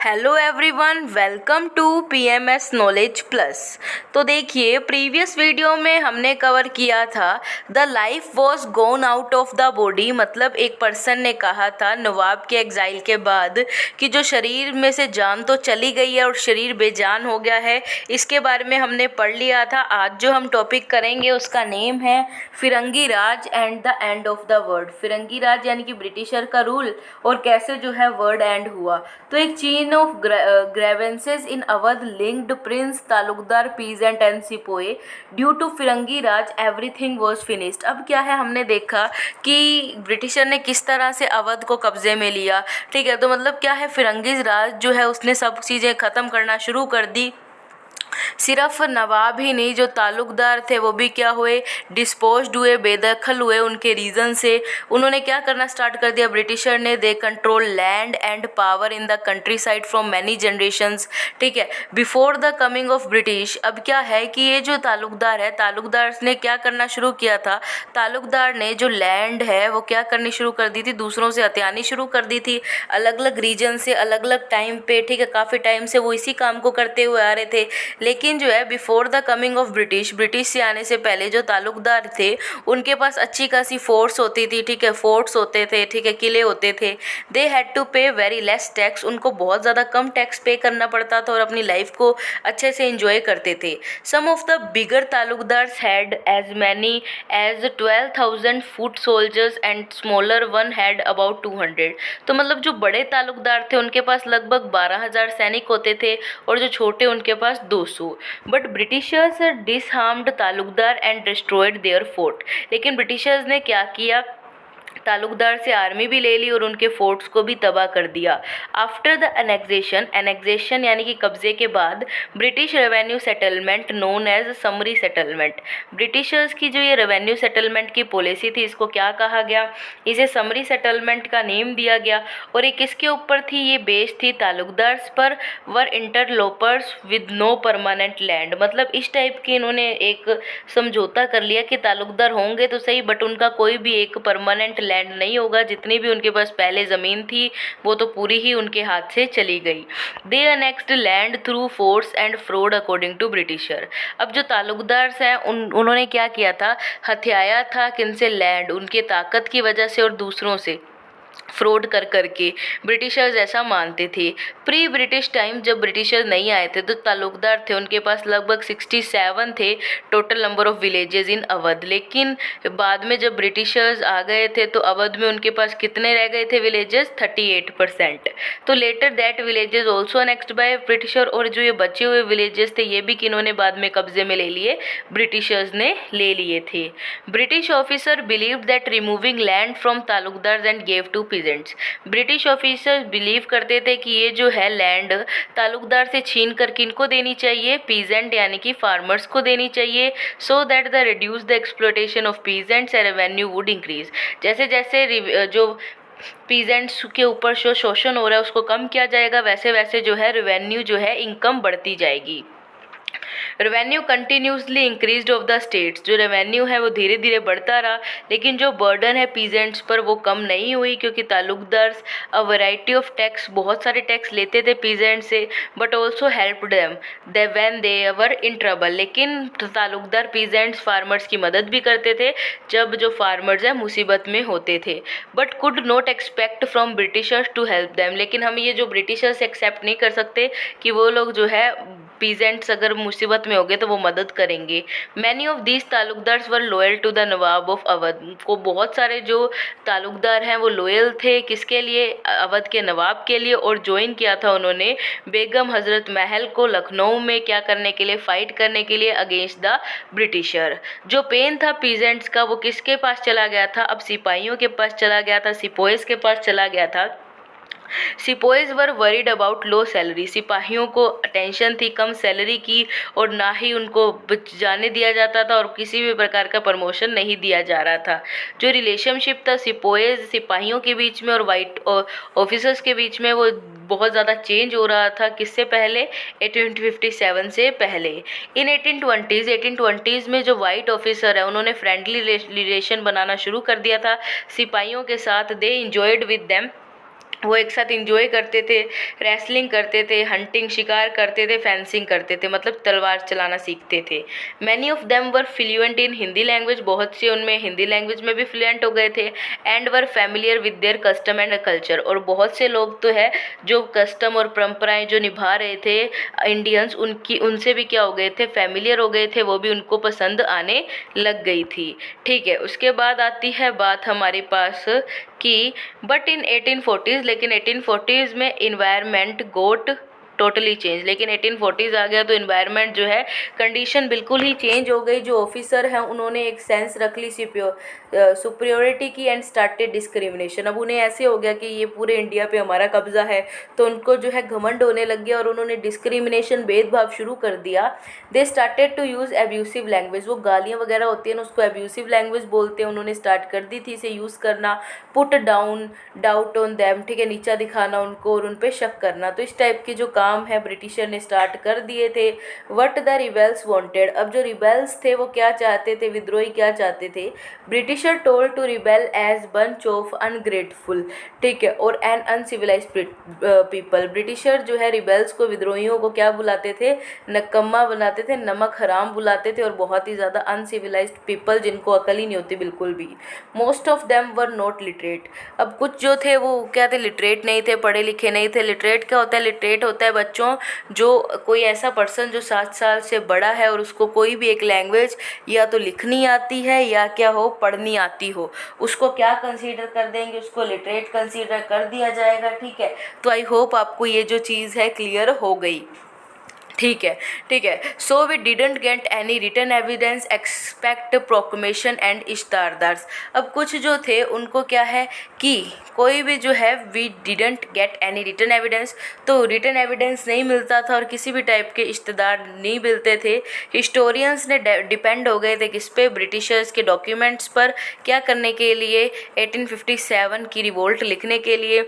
Hello everyone, welcome to PMS knowledge plus. तो देखिए, previous video में हमने कवर किया था the life was gone out of the body. मतलब एक पर्सन ने कहा था नवाब के एग्जाइल के बाद कि जो शरीर में से जान तो चली गई है और शरीर बेजान हो गया है। इसके बारे में हमने पढ़ लिया था। आज जो हम टॉपिक करेंगे उसका नेम है Firangi Raj and the end of the world. Firangi Raj यानी कि ब्रिटिशर का रूल और कैसे जो है वर्ड एंड हुआ। तो एक चीन of grievances in Awadh linked Prince taluqdar peasant and sepoy due to Firangi Raj everything was finished. अब क्या है, हमने देखा कि ब्रिटिशर ने किस तरह से अवध को कब्जे में लिया। ठीक है, तो मतलब क्या है, फिरंगी राज जो है उसने सब चीज़ें ख़त्म करना शुरू कर दी। सिर्फ नवाब ही नहीं, जो तालुकदार थे वो भी क्या हुए, डिस्पोज्ड हुए, बेदखल हुए उनके रीज़न से। उन्होंने क्या करना स्टार्ट कर दिया ब्रिटिशर ने, they control land and power in the country side from many generations. ठीक है, before the coming of British. अब क्या है कि ये जो तालुकदार है, तालुकदार ने क्या करना शुरू किया था, तालुकदार ने जो लैंड है वो क्या करनी शुरू कर दी थी, दूसरों से हथियानी शुरू कर दी थी, अलग अलग रीजन से अलग अलग टाइम पे। ठीक है, काफ़ी टाइम से वो इसी काम को करते हुए आ रहे थे। लेकिन जो है before the coming of British, British से आने से पहले जो तालुकदार थे उनके पास अच्छी खासी फोर्स होती थी। ठीक है, फोर्ट्स होते थे, ठीक है, किले होते थे। दे हैड टू पे वेरी लेस टैक्स, उनको बहुत ज़्यादा कम टैक्स पे करना पड़ता था और अपनी लाइफ को अच्छे से इंजॉय करते थे। Some of the bigger taluqdars had as many as 12,000 foot soldiers and smaller one had about 200। तो मतलब जो बड़े तालुकदार थे उनके पास लगभग 12,000 सैनिक होते थे और जो छोटे उनके पास 200। But Britishers disarmed taluqdar and destroyed their fort. लेकिन ब्रिटिशर्स ने क्या किया, तालुकदार से आर्मी भी ले ली और उनके फोर्ट्स को भी तबाह कर दिया। आफ्टर द एनेक्सेशन, एनेक्सेशन यानी कि कब्जे के बाद, British revenue settlement known as summary settlement. Britishers की जो ये रेवेन्यू सेटलमेंट की पॉलिसी थी, इसको क्या कहा गया, इसे समरी सेटलमेंट का नेम दिया गया। और ये किसके ऊपर थी, ये बेस्ड थी तालुकदार्स पर, वर इंटरलोपर्स विद नो परमानेंट लैंड। मतलब इस टाइप के इन्होंने एक समझौता कर लिया कि तालुकदार होंगे तो सही बट उनका कोई भी एक परमानेंट लैंड नहीं होगा। जितनी भी उनके पास पहले ज़मीन थी वो तो पूरी ही उनके हाथ से चली गई। They annexed land through force and fraud according to Britisher. अब जो तालुकदार हैं उन्होंने क्या किया था, हथियाया था किनसे, लैंड, उनके ताकत की वजह से और दूसरों से फ्रॉड कर करके। ब्रिटिशर्स ऐसा मानते थे। प्री ब्रिटिश टाइम, जब ब्रिटिशर्स नहीं आए थे तो तालुकदार थे, उनके पास लगभग 67 थे total number of villages in Awadh. लेकिन बाद में जब ब्रिटिशर्स आ गए थे तो अवध में उनके पास कितने रह गए थे विलेजेस, 38%। तो later that villages also annexed by Britisher. और जो ये बचे हुए विलेजेस थे ये भी किन्होंने बाद में कब्जे में ले लिए, ब्रिटिशर्स ने ले लिए थे। British officer believe that removing land from talukdar and gave to peasants. British officers believe करते थे कि ये जो है लैंड तालुकदार से छीन कर किनको देनी चाहिए, पीजेंट यानी कि फार्मर्स को देनी चाहिए, so that the reduce the exploitation of peasants and revenue would increase. जैसे जैसे जो पीजेंट्स के ऊपर जो शोषण हो रहा है उसको कम किया जाएगा, वैसे वैसे जो है रेवेन्यू जो है इनकम बढ़ती जाएगी। Revenue continuously increased of the states. जो रेवेन्यू है वो धीरे धीरे बढ़ता रहा, लेकिन जो बर्डन है पीजेंट्स पर वो कम नहीं हुई, क्योंकि taluqdars a variety of tax, बहुत सारे टैक्स लेते थे पीजेंट से, but also help them they when they were in trouble. लेकिन तालुकदार पीजेंट्स फार्मर्स की मदद भी करते थे जब जो फार्मर्स हैं मुसीबत में होते थे। But could not expect from Britishers to help them. लेकिन हम ये जो ब्रिटिशर्स एक्सेप्ट नहीं कर सकते कि वो लोग जो है पीजेंट्स अगर मुसीबत में हो गए तो वो मदद करेंगे। Many of these taluqdars were loyal to the Nawab of Awadh. को बहुत सारे जो तालुकदार हैं वो लॉयल थे किसके लिए, अवध के नवाब के लिए। और ज्वाइन किया था उन्होंने बेगम हजरत महल को लखनऊ में, क्या करने के लिए, फाइट करने के लिए अगेंस्ट द ब्रिटिशर। जो पेन था पीजेंट्स का वो किसके पास चला गया था, अब सिपाहियों के पास चला गया था, सिपोइस के पास चला गया था। सिपोइज वर वरीड अबाउट लो सैलरी। सिपाहियों को टेंशन थी कम सैलरी की और ना ही उनको जाने दिया जाता था और किसी भी प्रकार का प्रमोशन नहीं दिया जा रहा था। जो रिलेशनशिप था सिपोइज सिपाहियों के बीच में और वाइट ऑफिसर्स के बीच में वो बहुत ज़्यादा चेंज हो रहा था। किससे पहले, 1857 से पहले। इन 1820s में जो वाइट ऑफिसर है उन्होंने फ्रेंडली रिलेशन बनाना शुरू कर दिया था सिपाहियों के साथ। दे इंजॉयड विद देम वो एक साथ इंजॉय करते थे, रेसलिंग करते थे, हंटिंग शिकार करते थे, फेंसिंग करते थे, मतलब तलवार चलाना सीखते थे। Many of them were fluent in Hindi language, बहुत से उनमें हिंदी लैंग्वेज में भी फ्लुएंट हो गए थे। And were familiar with their custom and culture, और बहुत से लोग तो है जो कस्टम और परंपराएं जो निभा रहे थे इंडियंस, उनकी उनसे भी क्या हो गए थे, फैमिलियर हो गए थे, वो भी उनको पसंद आने लग गई थी। ठीक है, उसके बाद आती है बात हमारे पास कि बट इन 1840s, लेकिन 1840s में इन्वायरमेंट गोट टोटली चेंज, लेकिन 1840s आ गया तो इन्वायरमेंट जो है कंडीशन बिल्कुल ही चेंज हो गई। जो ऑफिसर हैं उन्होंने एक सेंस रख ली सुप्रियोरिटी की एंड स्टार्टेड डिस्क्रिमिनेशन। अब उन्हें ऐसे हो गया कि ये पूरे इंडिया पे हमारा कब्जा है, तो उनको जो है घमंड होने लग गया और उन्होंने डिस्क्रिमिनेशन भेदभाव शुरू कर दिया। They started to use abusive language, वो गालियाँ वगैरह होती हैं ना उसको एब्यूसिव लैंग्वेज बोलते हैं, उन्होंने स्टार्ट कर दी थी इसे यूज़ करना। Put down doubt on them, ठीक है, नीचा दिखाना उनको और उन पे शक करना। तो इस टाइप के जो काम है ब्रिटिशर ने स्टार्ट कर दिए थे। वट द रिबेल्स वांटेड, अब जो रिबेल्स थे वो क्या चाहते थे, विद्रोही क्या चाहते थे, Britisher told to rebel as bunch of ungrateful, ठीक है, और एन अनसिविलाइज्ड पीपल। ब्रिटिशर जो है रिबेल्स को, विद्रोहियों को क्या बुलाते थे, नकम्मा बनाते थे, नमक हराम बुलाते थे और बहुत ही ज़्यादा अनसिविलाइज्ड पीपल, जिनको अकल ही नहीं होती बिल्कुल भी। Most of them were not literate, अब कुछ जो थे वो क्या थे, लिटरेट नहीं थे, पढ़े लिखे नहीं थे। लिटरेट क्या होता है, लिटरेट होता है बच्चों जो कोई ऐसा पर्सन जो 7 साल से बड़ा है और उसको कोई भी एक लैंग्वेज या तो लिखनी आती है या क्या हो, पढ़नी आती हो, उसको क्या कंसीडर कर देंगे, उसको लिटरेट कंसीडर कर दिया जाएगा। ठीक है, तो आई होप आपको ये जो चीज़ है क्लियर हो गई। ठीक है, ठीक है। So we didn't get any return evidence except proclamation and ishtahars, अब कुछ जो थे उनको क्या है कि कोई भी जो है we didn't get any return evidence, तो रिटर्न एविडेंस नहीं मिलता था और किसी भी टाइप के इश्तेदार नहीं मिलते थे। हिस्टोरियंस ने डिपेंड हो गए थे किस पे, ब्रिटिशर्स के डॉक्यूमेंट्स पर, क्या करने के लिए, 1857 की रिवोल्ट लिखने के लिए,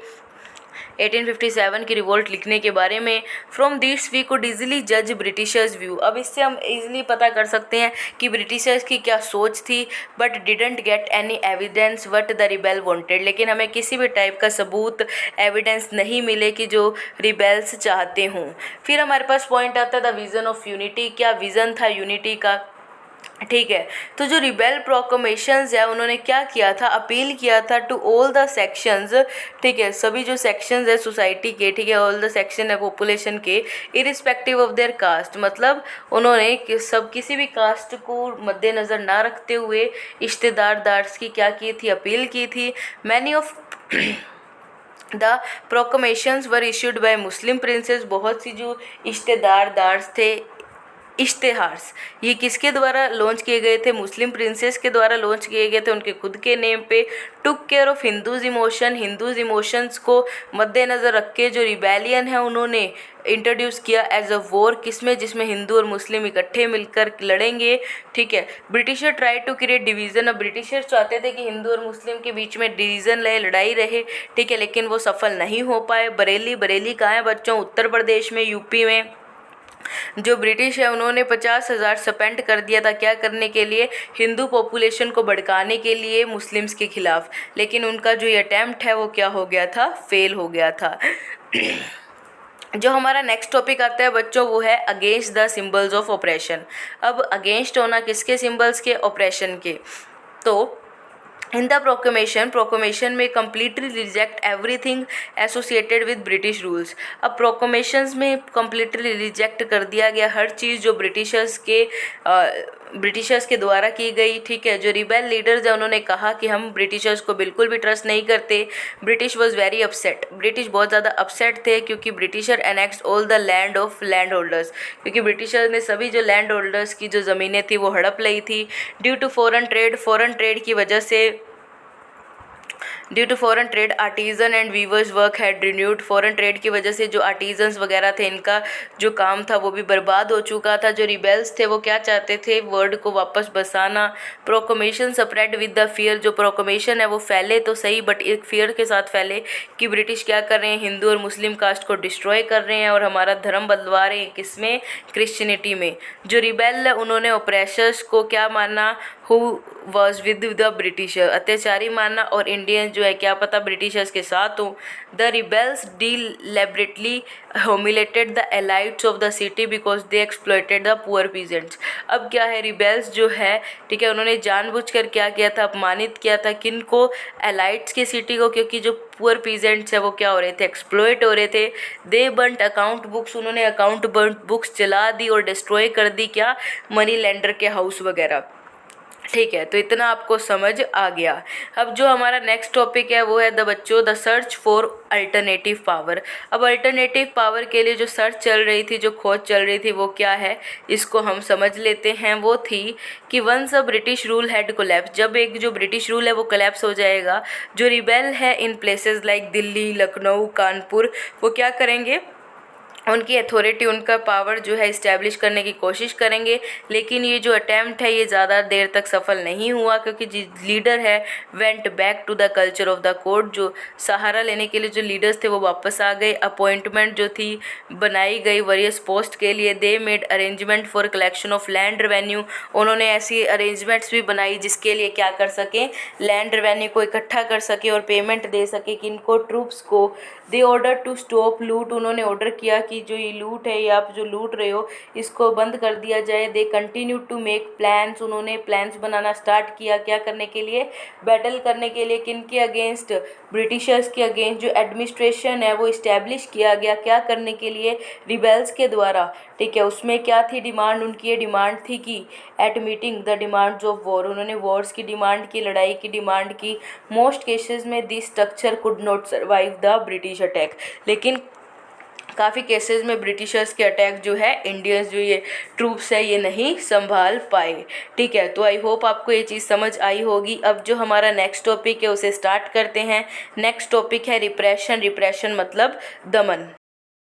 1857 की रिवोल्ट लिखने के बारे में। From this we could easily जज ब्रिटिशर्स व्यू, अब इससे हम इजीली पता कर सकते हैं कि ब्रिटिशर्स की क्या सोच थी। But didn't get any evidence what the rebel wanted, लेकिन हमें किसी भी टाइप का सबूत एविडेंस नहीं मिले कि जो रिबेल्स चाहते हों। फिर हमारे पास पॉइंट आता है द विज़न ऑफ यूनिटी, क्या विज़न था यूनिटी का। ठीक है, तो जो रिबेल प्रोक्लेमेशंस है उन्होंने क्या किया था, अपील किया था टू ऑल द सेक्शंस, ठीक है, सभी जो सेक्शंस है सोसाइटी के, ठीक है, ऑल द सेक्शन है पॉपुलेशन के, इरिस्पेक्टिव ऑफ देयर कास्ट, मतलब उन्होंने सब किसी भी कास्ट को मद्देनज़र ना रखते हुए इश्तेदारदार्स की क्या की थी, अपील की थी। Many of the proclamations were issued by Muslim princes, बहुत सी जो इश्तेदारदार्स थे, इश्तेहार्स, ये किसके द्वारा लॉन्च किए गए थे, मुस्लिम प्रिंसेस के द्वारा लॉन्च किए गए थे उनके खुद के नेम पे। Took care of Hindus emotion, Hindus emotions को मद्देनज़र रख के जो रिबेलियन है उन्होंने इंट्रोड्यूस किया एज अ वॉर, किसमें, जिसमें हिंदू और मुस्लिम इकट्ठे मिलकर लड़ेंगे। ठीक है, Britisher try to create division, अब ब्रिटिशर चाहते थे कि हिंदू और मुस्लिम के बीच में डिवीज़न रहे, लड़ाई रहे, ठीक है, लेकिन वो सफल नहीं हो पाए। बरेली कहाँ है बच्चों, उत्तर प्रदेश में, यूपी में। जो ब्रिटिश है उन्होंने 50,000 स्पेंड कर दिया था, क्या करने के लिए, हिंदू पॉपुलेशन को भड़काने के लिए मुस्लिम्स के खिलाफ, लेकिन उनका जो ये अटैम्प्ट है वो क्या हो गया था, फेल हो गया था। जो हमारा नेक्स्ट टॉपिक आता है बच्चों वो है against the symbols of operation. अब अगेंस्ट होना किसके सिंबल्स के, ऑपरेशन के। तो इन द प्रोक्लेमेशन में completely reject everything associated with British rules, अब प्रोक्लेमेशंस में कम्प्लीटली रिजेक्ट कर दिया गया हर चीज़ जो ब्रिटिशर्स के द्वारा की गई। ठीक है, जो रिबेल लीडर्स हैं उन्होंने कहा कि हम ब्रिटिशर्स को बिल्कुल भी ट्रस्ट नहीं करते। British was very upset, British बहुत ज़्यादा अपसेट थे क्योंकि britisher annex all the land of land holders, क्योंकि ब्रिटिशर्स ने सभी जो लैंड होल्डर्स की जो ज़मीनें थी वो हड़प ली थी। ड्यू टू फॉरेन ट्रेड की वजह से, due to foreign trade artisan and weavers work had renewed, foreign trade की वजह से जो आर्टिजन्स वगैरह थे इनका जो काम था वो भी बर्बाद हो चुका था। जो रिबेल्स थे वो क्या चाहते थे, वर्ड को वापस बसाना। Proclamation spread with the fear, जो प्रोक्लेमेशन है वो फैले तो सही बट एक फियर के साथ फैले कि ब्रिटिश क्या कर रहे हैं, हिंदू और मुस्लिम कास्ट को डिस्ट्रॉय कर रहे हैं और हमारा धर्म बदलवा रहे हैं, किसमें, क्रिश्चियनिटी में। जो रिबेल है उन्होंने ओप्रेसर्स को क्या माना, who was with the britisher, अत्याचारी माना, और इंडियन जो है क्या पता ब्रिटिशर्स के साथ हो। The rebels deliberately humiliated the elites of the city because they exploited the poor peasants. अब क्या है, रिबेल्स जो है ठीक है, उन्होंने जानबूझकर क्या किया था, अपमानित किया था किनको, एलाइट्स की सिटी को, क्योंकि जो पुअर पीजेंट्स है वो क्या हो रहे थे, एक्सप्लॉइट हो रहे थे। दे बर्न्ट अकाउंट बुक्स, उन्होंने अकाउंट बुक्स जला दी और डिस्ट्रॉय कर दी क्या, मनी लेंडर के हाउस वगैरह। ठीक है, तो इतना आपको समझ आ गया। अब जो हमारा नेक्स्ट टॉपिक है वो है द बच्चों the search for alternative power. अब अल्टरनेटिव पावर के लिए जो सर्च चल रही थी, जो खोज चल रही थी वो क्या है, इसको हम समझ लेते हैं। वो थी कि once a British rule had collapse, जब एक जो ब्रिटिश रूल है वो कोलैप्स हो जाएगा, जो रिबेल है in places like Delhi, Lucknow, Kanpur, वो क्या करेंगे, उनकी अथॉरिटी, उनका पावर जो है इस्टेब्लिश करने की कोशिश करेंगे। लेकिन ये जो अटैम्प्ट है ये ज़्यादा देर तक सफल नहीं हुआ, क्योंकि जो लीडर है went back to the culture of the court, जो सहारा लेने के लिए जो लीडर्स थे वो वापस आ गए। अपॉइंटमेंट जो थी बनाई गई वेरियस पोस्ट के लिए। They made arrangement for collection of land revenue, उन्होंने ऐसी अरेंजमेंट्स भी बनाई जिसके लिए क्या कर सकें, लैंड रेवेन्यू को इकट्ठा कर सके और पेमेंट दे सके किनको, ट्रूप्स को। दे ऑर्डर टू स्टॉप लूट, उन्होंने ऑर्डर किया कि जो ये लूट है, ये आप जो लूट रहे हो इसको बंद कर दिया जाए। They continue to make plans, उन्होंने प्लान्स बनाना स्टार्ट किया, क्या करने के लिए, बैटल करने के लिए, किनके अगेंस्ट, ब्रिटिशर्स के अगेंस्ट। जो एडमिनिस्ट्रेशन है वो इस्टेब्लिश किया गया, क्या करने के लिए, रिबेल्स के द्वारा। ठीक है, उसमें क्या थी डिमांड उनकी, ये डिमांड थी कि eight meeting the demands of war, उन्होंने वॉर्स की डिमांड की, लड़ाई की डिमांड की। मोस्ट केसेस में this structure could not survive the British attack, लेकिन काफ़ी केसेस में ब्रिटिशर्स के अटैक जो है इंडियंस जो ये ट्रूप्स है ये नहीं संभाल पाए। ठीक है, तो आई होप आपको ये चीज़ समझ आई होगी। अब जो हमारा नेक्स्ट टॉपिक है उसे स्टार्ट करते हैं। नेक्स्ट टॉपिक है रिप्रेशन। रिप्रेशन मतलब दमन।